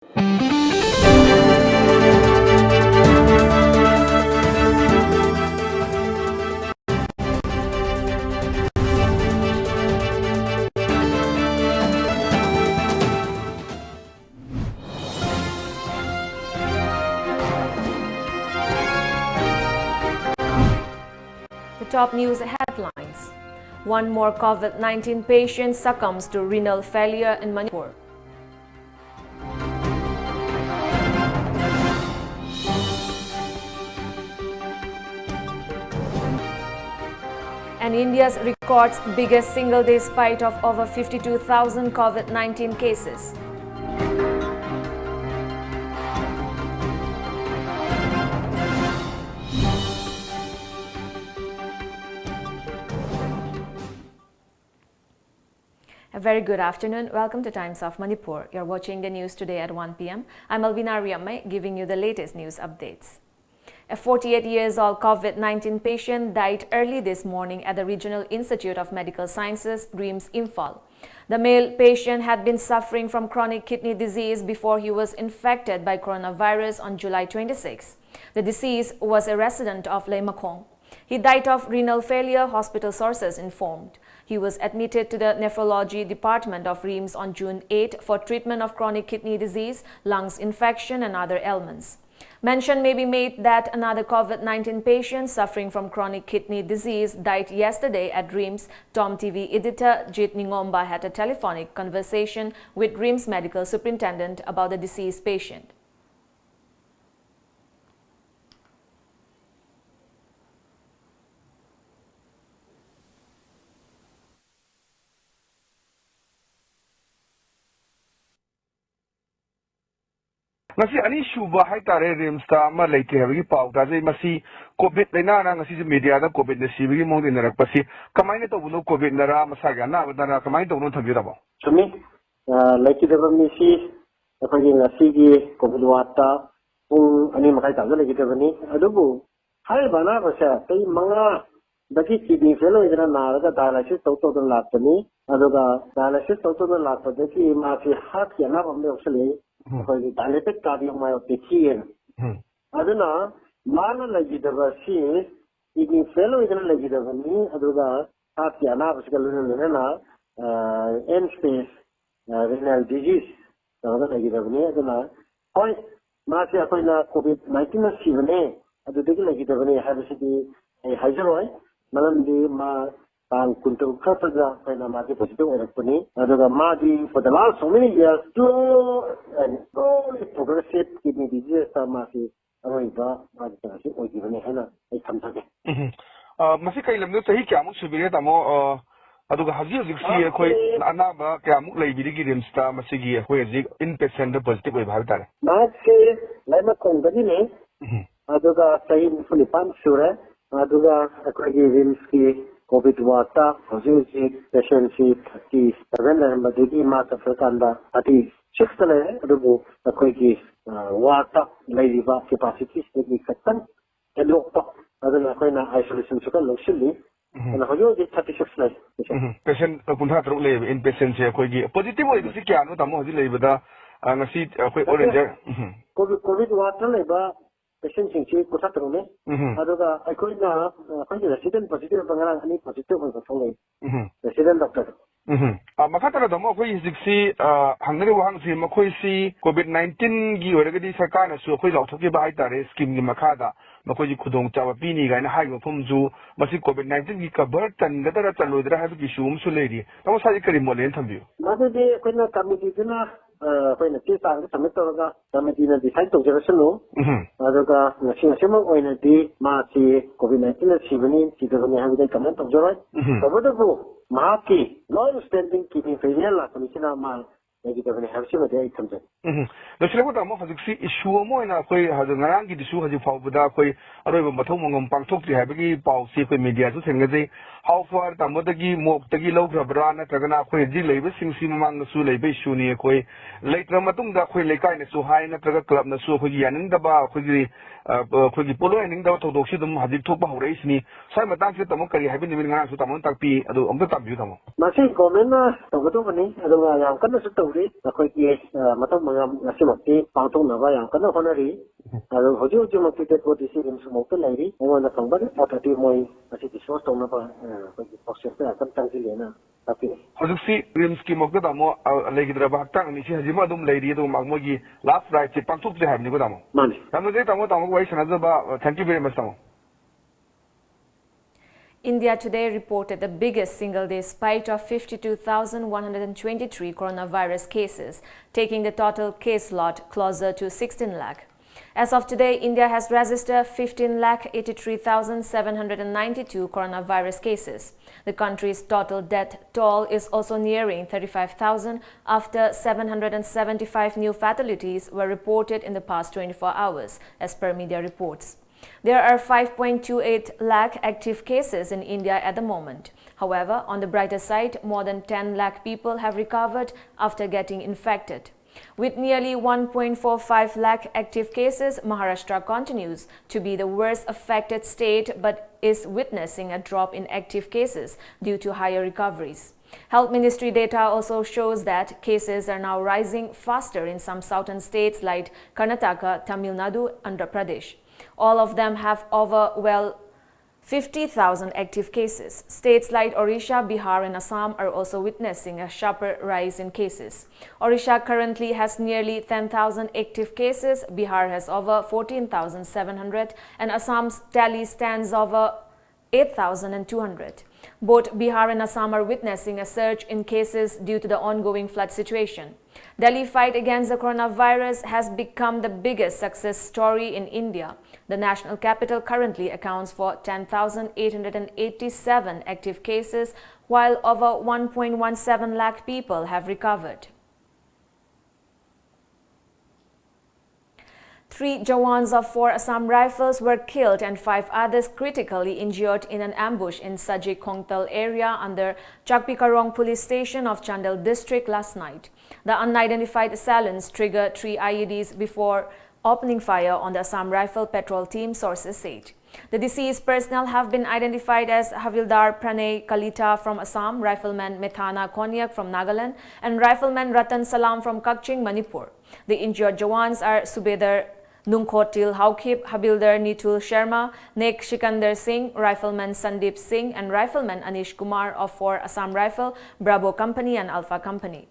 The top news headlines. One more COVID-19 patient succumbs to renal failure in Manipur. And India's records biggest single-day spike of over 52,000 COVID-19 cases. A very good afternoon. Welcome to Times of Manipur. You're watching the news today at 1 p.m. I'm Albina Riammai, giving you the latest news updates. A 48-year-old COVID-19 patient died early this morning at the Regional Institute of Medical Sciences, RIMS, Imphal. The male patient had been suffering from chronic kidney disease before he was infected by coronavirus on July 26. The deceased was a resident of Lamjingbatomtv. He died of renal failure, hospital sources informed. He was admitted to the nephrology department of RIMS on June 8 for treatment of chronic kidney disease, lungs infection and other ailments. Mention may be made that another COVID-19 patient suffering from chronic kidney disease died yesterday at RIMS. TOMTV editor Jit Ningomba had a telephonic conversation with RIMS medical superintendent about the deceased patient. Ngasi ani shuba hai tare RIMS ta ma leite habigi pau ta jai masi covid lena na ngasi media da covid ne sibigi mong din rak pasi kamai ne to buno covid na ra masa ga na da kamai to no thambi da ba chumi leite da mi si akhoi ngasi gi covid wata pung ani makai ta leite da ni adubu hai bana ba sa tai manga daki kidney failure ida na ra da dialysis to to la tani aduga dialysis to to la ta daki ma si hat ya na ba me osle akhoi diabetic cardiomyopathy aduna mana lagidaba si kidney failure ida lagidaba ni aduga hat ya na ba sikal na end stage renal disease tawada lagidaba ni aduna hoi ma si akhoi na covid-19 na sibane adudagi lagidaba ni habisidi ai haijaroi malamdi ma tang kuntu khataga kaina ma di positive electroni aduga ma di for the last so many years slow and slowly progressive kidney disease ma si aroiba ma di si ogibane hena ai thamthage masi kai lamno sahi kyamu subire tamo aduga haji haji si khoi anaba kyamu leibiri gi RIMS ta masi gi khoi haji inpatient positive oi bhai tare ma se laima kongani ne aduga sahi fulipan sure aduga akhoi gi RIMS ki COVID wata hoji patient si 37 number digi ma ta fakanda 36 le adubu akhoi gi wata leiba capacity digi katan elokta aduna akhoi na isolation suka loshili na hoyo gi 36 le patient kunha tru le inpatient se akhoi gi positive oi si kya no tamo hoji leibada ngasi akhoi orange COVID wata leba patient sing chi kotha trone aduga akhoi na akhoi resident positive bangarang ani positive oi thole resident doctor makatara damo akhoi hijiksi hangri wahang si makhoi si covid-19 gi oragadi sarkar na su akhoi lauthoki ba hai tare scheme gi makhada makhoi ji khudong chawa pini ga na hai mafum ju masi covid-19 gi cover tan da tara chalodra ha gi shum su leiri tamo sa ji kari molen thambiu madde akhoi na committee dina akhoi na ti sang submit tawga committee na decide tawjarasanu aduga ngasi ma oina di ma si covid-19 na sibani ti da ne ha bi comment tawjarai tabodu ma ki long standing kidney failure la komisina ma negative ne habsi ma dai thamja Doshilemo tamo hajiksi issue mo ina koi haju ngarang gi issue haji phawbuda koi aroiba mathong mongom pangthok ti habigi paw si koi media su thengaje how far tamo dagi mok tagi lograbra na tagana koi ji leiba singsi mamang su leiba issue ni koi leitra matung da koi leikai na su hai na taga club na su koi yaning da ba koi gi polo yaning da thodok si dum haji thok ba hore isni sai matang se tamo kari habi nimin ngarang su tamo takpi adu amta tabju tamo masi comment na tawdo bani adu yang kan su tawri koi ki matang mangam nasi Makti, Pangtung Nava, Yankana Honori, Hojo Makti, what is in Smoke Lady, and one of the company, Authority Moy, as it is so strong about Tanzania. Hoziksi Rimski Mogadamo, Legidrabata, and Hajima lady to Magmogi, last right, the Pantuk to have Nigodamo. Money. Thank you very much. India today reported the biggest single-day spike of 52,123 coronavirus cases, taking the total case lot closer to 16 lakh. As of today, India has registered 15,83,792 coronavirus cases. The country's total death toll is also nearing 35,000 after 775 new fatalities were reported in the past 24 hours, as per media reports. There are 5.28 lakh active cases in India at the moment. However, on the brighter side, more than 10 lakh people have recovered after getting infected. With nearly 1.45 lakh active cases, Maharashtra continues to be the worst affected state but is witnessing a drop in active cases due to higher recoveries. Health Ministry data also shows that cases are now rising faster in some southern states like Karnataka, Tamil Nadu, and Andhra Pradesh. All of them have over 50,000 active cases. States like Odisha, Bihar and Assam are also witnessing a sharper rise in cases. Odisha currently has nearly 10,000 active cases, Bihar has over 14,700 and Assam's tally stands over 8,200. Both Bihar and Assam are witnessing a surge in cases due to the ongoing flood situation. Delhi's fight against the coronavirus has become the biggest success story in India. The national capital currently accounts for 10,887 active cases, while over 1.17 lakh people have recovered. 3 Jawans of 4 Assam Rifles were killed and 5 others critically injured in an ambush in Saji Kongtal area under Chakpikarong police station of Chandel district last night. The unidentified assailants triggered 3 IEDs before opening fire on the Assam Rifle Patrol Team, sources said. The deceased personnel have been identified as Havildar Pranay Kalita from Assam, Rifleman Methana Konyak from Nagaland, and Rifleman Ratan Salam from Kakching, Manipur. The injured Jawans are Subedar Nungkhotil Haukip, Havildar Nitul Sharma, Nek Shikandar Singh, Rifleman Sandeep Singh, and Rifleman Anish Kumar of 4 Assam Rifle, Bravo Company and Alpha Company.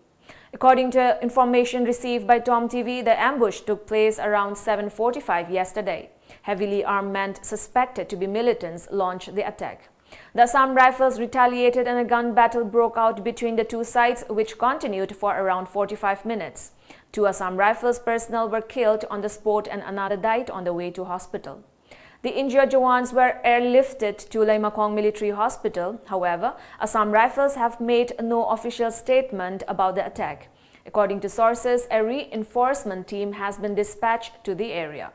According to information received by TOMTV, the ambush took place around 7:45 yesterday. Heavily armed men suspected to be militants launched the attack. The Assam Rifles retaliated and a gun battle broke out between the two sides, which continued for around 45 minutes. 2 Assam Rifles personnel were killed on the spot and another died on the way to hospital. The injured Jawans were airlifted to Laimakong Military Hospital. However, Assam Rifles have made no official statement about the attack. According to sources, a reinforcement team has been dispatched to the area.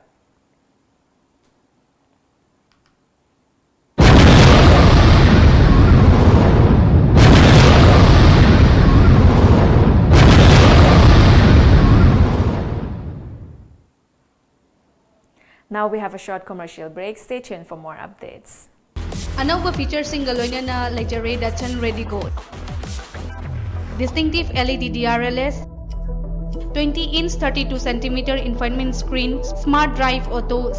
Now we have a short commercial break. Stay tuned for more updates. Another feature single na Legendary Datsun Ready Gold. Distinctive LED DRLS, 20-inch 32cm infotainment screen, smart drive auto,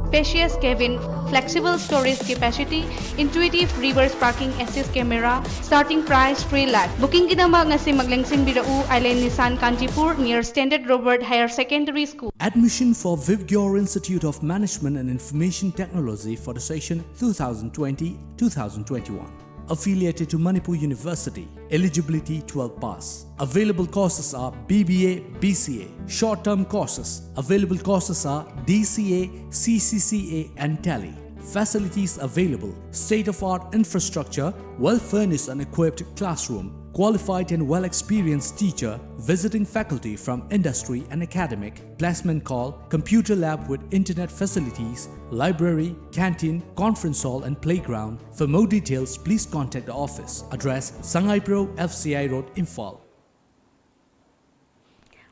spacious cabin, flexible storage capacity, intuitive reverse parking assist camera, starting price 3 lakh. Booking kidama ngasi maglengsing birau Island Nissan Kantipur near Standard Robert Higher Secondary School. Admission for Vivgyor Institute of Management and Information Technology for the session 2020-2021. Affiliated to Manipuri University. Eligibility 12 pass. Available courses are BBA, BCA. Short-term courses. Available courses are DCA, CCCA and Tally. Facilities available. State-of-art infrastructure, well-furnished and equipped classroom, qualified and well-experienced teacher, visiting faculty from industry and academic, placement call, computer lab with internet facilities, library, canteen, conference hall and playground. For more details, please contact the office. Address Sangai Pro, FCI Road, Imphal.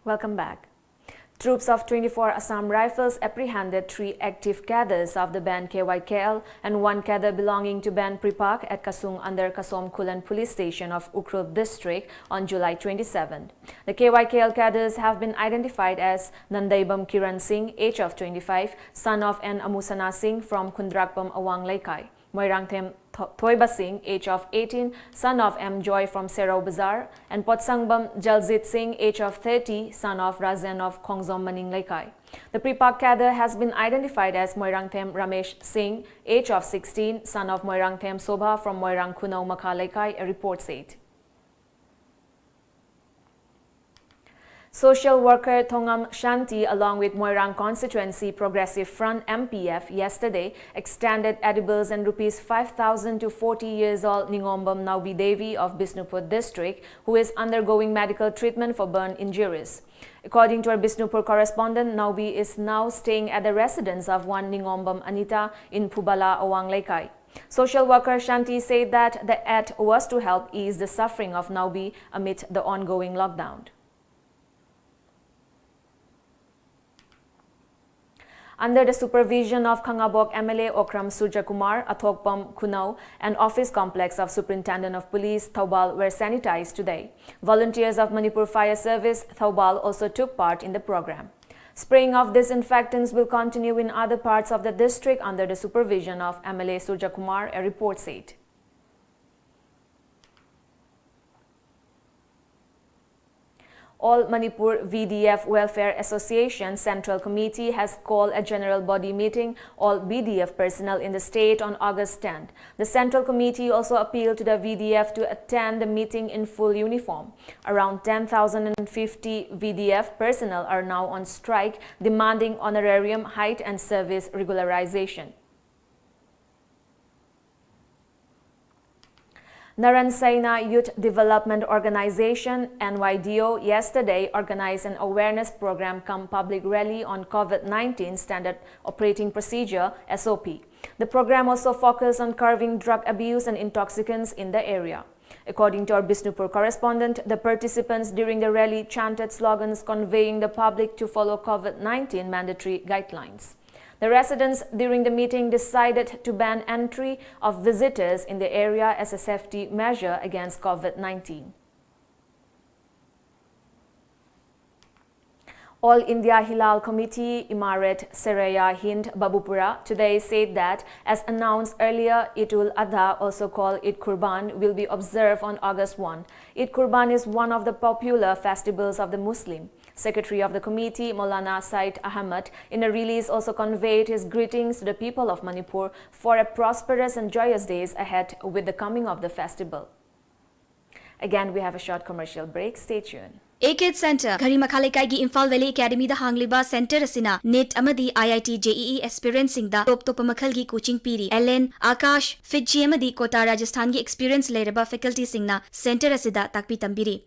Welcome back. Troops of 24 Assam Rifles apprehended 3 active cadres of the band KYKL and 1 cadre belonging to band Pripak at Kasung under Kasom Kulan Police Station of Ukhrul district on July 27. The KYKL cadres have been identified as Nandaibam Kiran Singh, age of 25, son of N. Amusana Singh from Kundrakbam Awang Laikai. Moirangthem Thoiba Singh, age of 18, son of M. Joy from Serau Bazar, and Potsangbam Jaljit Singh, age of 30, son of Razen of Khongzom Maning Laikai. The Pripak cadre has been identified as Moirangthem Ramesh Singh, age of 16, son of Moirangthem Sobha from Moirang Kunau Makha Laikai, a report said. Social worker Thongam Shanti along with Moirang Constituency Progressive Front MPF yesterday extended edibles and rupees 5,000 to 40 years old Ningombam Naubi Devi of Bisnupur district who is undergoing medical treatment for burn injuries. According to our Bisnupur correspondent, Naubi is now staying at the residence of one Ningombam Anita in Pubala, Awang Laikai. Social worker Shanti said that the act was to help ease the suffering of Naubi amid the ongoing lockdown. Under the supervision of Khangabok MLA Okram Surjakumar, Athokpam Kunau, and office complex of Superintendent of Police Thaubal were sanitized today. Volunteers of Manipur Fire Service Thaubal also took part in the program. Spraying of disinfectants will continue in other parts of the district under the supervision of MLA Surjakumar, a report said. All Manipur VDF Welfare Association Central Committee has called a general body meeting all BDF personnel in the state on August 10th. The Central Committee also appealed to the VDF to attend the meeting in full uniform. Around 10,050 VDF personnel are now on strike, demanding honorarium, height and service regularization. Naransena Youth Development Organization NYDO yesterday organized an awareness program cum public rally on COVID-19 Standard Operating Procedure SOP. The program also focused on curbing drug abuse and intoxicants in the area. According to our Bisnupur correspondent, the participants during the rally chanted slogans conveying the public to follow COVID-19 mandatory guidelines. The residents during the meeting decided to ban entry of visitors in the area as a safety measure against COVID-19. All India Hilal Committee Imarat Seraya Hind Babupura today said that, as announced earlier, Eid ul-Adha, also called Eid Qurban, will be observed on August 1. Eid Qurban is one of the popular festivals of the Muslim. Secretary of the committee, Maulana Said Ahmad, in a release also conveyed his greetings to the people of Manipur for a prosperous and joyous days ahead with the coming of the festival. Again, we have a short commercial break. Stay tuned. AKID Center, Gari Makhalekai gi Imphal Valley Academy da hangliba center asina NET amadi IIT JEE experiencing da top makal gi coaching piri. LN, Akash, Fitji amadi Kota Rajasthan gi experience leraba faculty singna center asida takpi tambiri.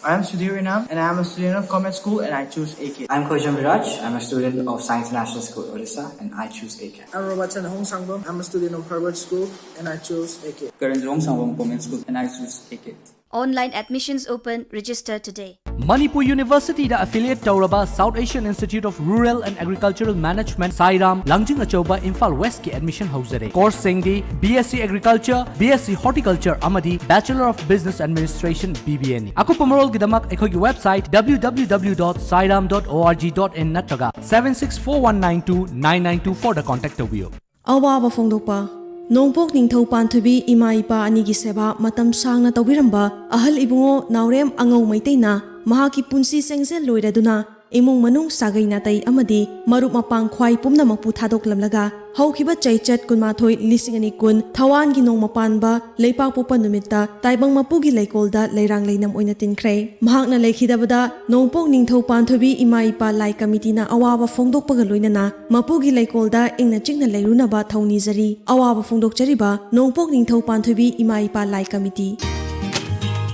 I am Sudhir Inam and I am a student of Commerce School and I choose AKID. I'm Kojam Viraj. I'm a student of Science National School, Odisha, and I choose AKID. I'm Robertson Hong Sangbom. I'm a student of Harvard School and I choose AKID. Karan Jong Sangbom Commerce School and I choose AKID. Online admissions open. Register today. Manipur University da affiliate Tauraba South Asian Institute of Rural and Agricultural Management Sairam Langjing Achoba Imphal West ki admission hausare. Course singdi BSc Agriculture, BSc Horticulture amadi Bachelor of Business Administration BBA ni. Aku pamarol gidamak ekhogi website www.sairam.org.in natraga 7641929924 da contact tawiyo. Awaba Fongdopa Nongpok Ningthau Panthubi Ima Ipa Anigi Seba Matam Sangna Tawiramba Ahal Ibungo Naurem Angau Maiteina Mahaki Punsi Sengse Loiraduna Imung Manung Sagay Natay Amadi Marup Mapang Khwai Pumnamakpu Thadoklamlaga Haukiba Chaichat Kunmathoi Lisingani Kun Thawan gi Nong Mapanba Leipak Popa Numita Taibang Mapugi Leikolda Leirang Leinam Oina Tinkre Mahakna Leikhidabada Nongpok Ningthau Panthubi Ima Ipa Lai Committee na Awaba Fongdokpaga Loinana Mapugi Leikolda Ingna Chingna Leirunaba Thaunizari Awaba Fongdokchariba Nongpok Ningthau Panthubi Ima Ipa Lai Committee.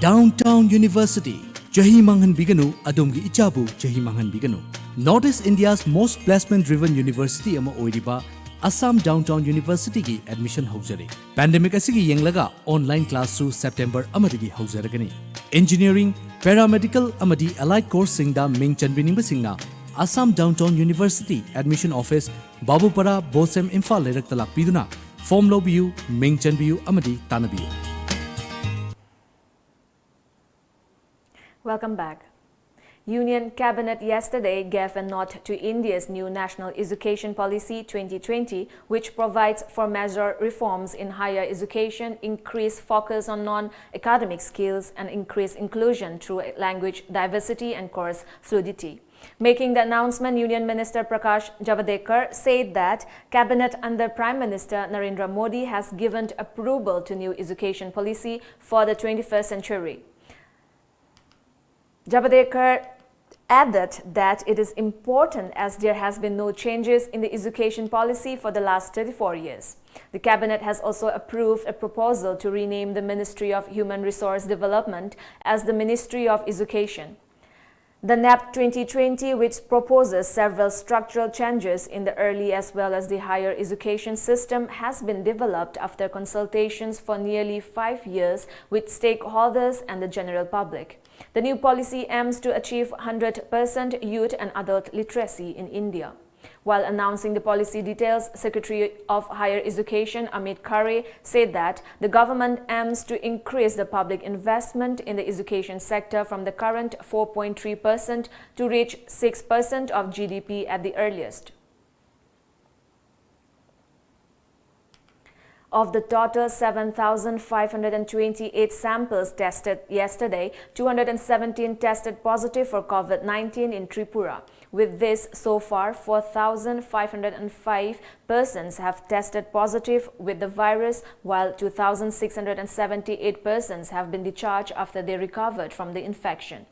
Downtown University Jahi Manghan Biganu Adumgi Ichabu Jahi Manghan Biganu. Northeast India's most placement driven university ama oiriba Assam Downtown University ki admission haujare. Pandemic asigi yenglaga online class su September amadigi haujaragani. Engineering, paramedical amadi allied course singda ming chanbining singna Assam Downtown University Admission Office Babupara Bosem Imphal Lerakta Lakpiduna Form Lobiu Ming Chanbiu Amadi Tanabiu. Welcome back. Union Cabinet yesterday gave a nod to India's new National Education Policy 2020, which provides for major reforms in higher education, increased focus on non-academic skills, and increased inclusion through language diversity and course fluidity. Making the announcement, Union Minister Prakash Javadekar said that Cabinet under Prime Minister Narendra Modi has given approval to new education policy for the 21st century. Javadekar added that it is important as there has been no changes in the education policy for the last 34 years. The Cabinet has also approved a proposal to rename the Ministry of Human Resource Development as the Ministry of Education. The NAP 2020, which proposes several structural changes in the early as well as the higher education system, has been developed after consultations for nearly 5 years with stakeholders and the general public. The new policy aims to achieve 100% youth and adult literacy in India. While announcing the policy details, Secretary of Higher Education Amit Khare said that the government aims to increase the public investment in the education sector from the current 4.3% to reach 6% of GDP at the earliest. Of the total 7,528 samples tested yesterday, 217 tested positive for COVID-19 in Tripura. With this, so far, 4,505 persons have tested positive with the virus, while 2,678 persons have been discharged after they recovered from the infection.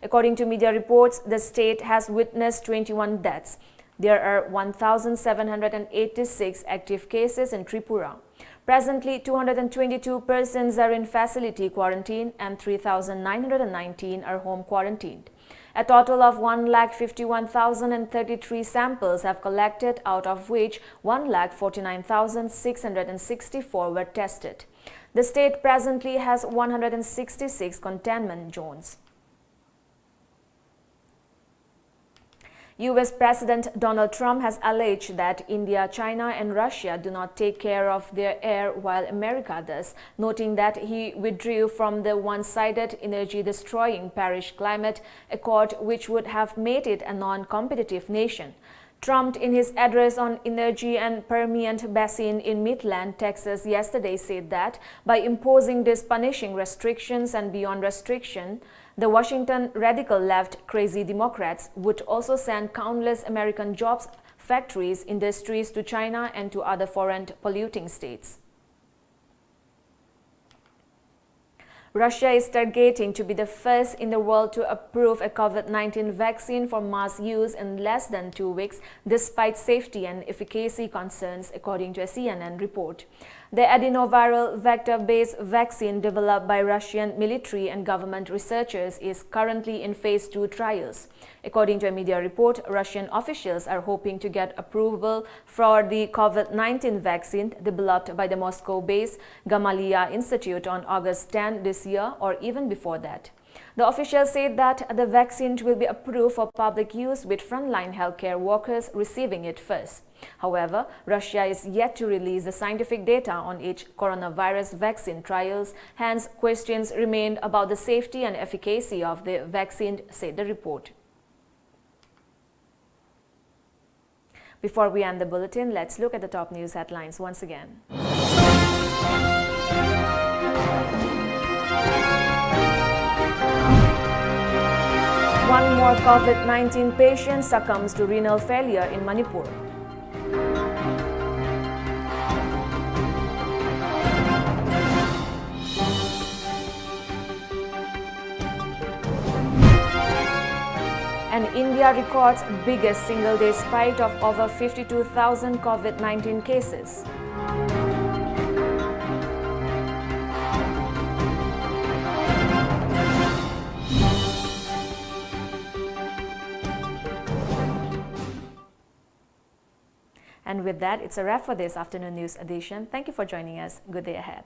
According to media reports, the state has witnessed 21 deaths. There are 1,786 active cases in Tripura. Presently, 222 persons are in facility quarantine and 3,919 are home quarantined. A total of 1,51,033 samples have collected, out of which 1,49,664 were tested. The state presently has 166 containment zones. US President Donald Trump has alleged that India, China and Russia do not take care of their air while America does, noting that he withdrew from the one-sided energy-destroying Paris Climate Accord, which would have made it a non-competitive nation. Trump, in his address on energy and Permian Basin in Midland, Texas yesterday, said that by imposing these punishing restrictions and beyond restriction, the Washington radical left crazy Democrats would also send countless American jobs, factories, industries to China and to other foreign polluting states. Russia is targeting to be the first in the world to approve a COVID-19 vaccine for mass use in less than 2 weeks, despite safety and efficacy concerns, according to a CNN report. The adenoviral vector-based vaccine developed by Russian military and government researchers is currently in phase 2 trials. According to a media report, Russian officials are hoping to get approval for the COVID-19 vaccine developed by the Moscow-based Gamaleya Institute on August 10 this year, or even before that. The officials said that the vaccine will be approved for public use, with frontline healthcare workers receiving it first. However, Russia is yet to release the scientific data on each coronavirus vaccine trials, hence questions remain about the safety and efficacy of the vaccine, said the report. Before we end the bulletin, let's look at the top news headlines once again. One more COVID-19 patient succumbs to renal failure in Manipur. And India records biggest single-day spike of over 52,000 COVID-19 cases. And with that, it's a wrap for this afternoon news edition. Thank you for joining us. Good day ahead.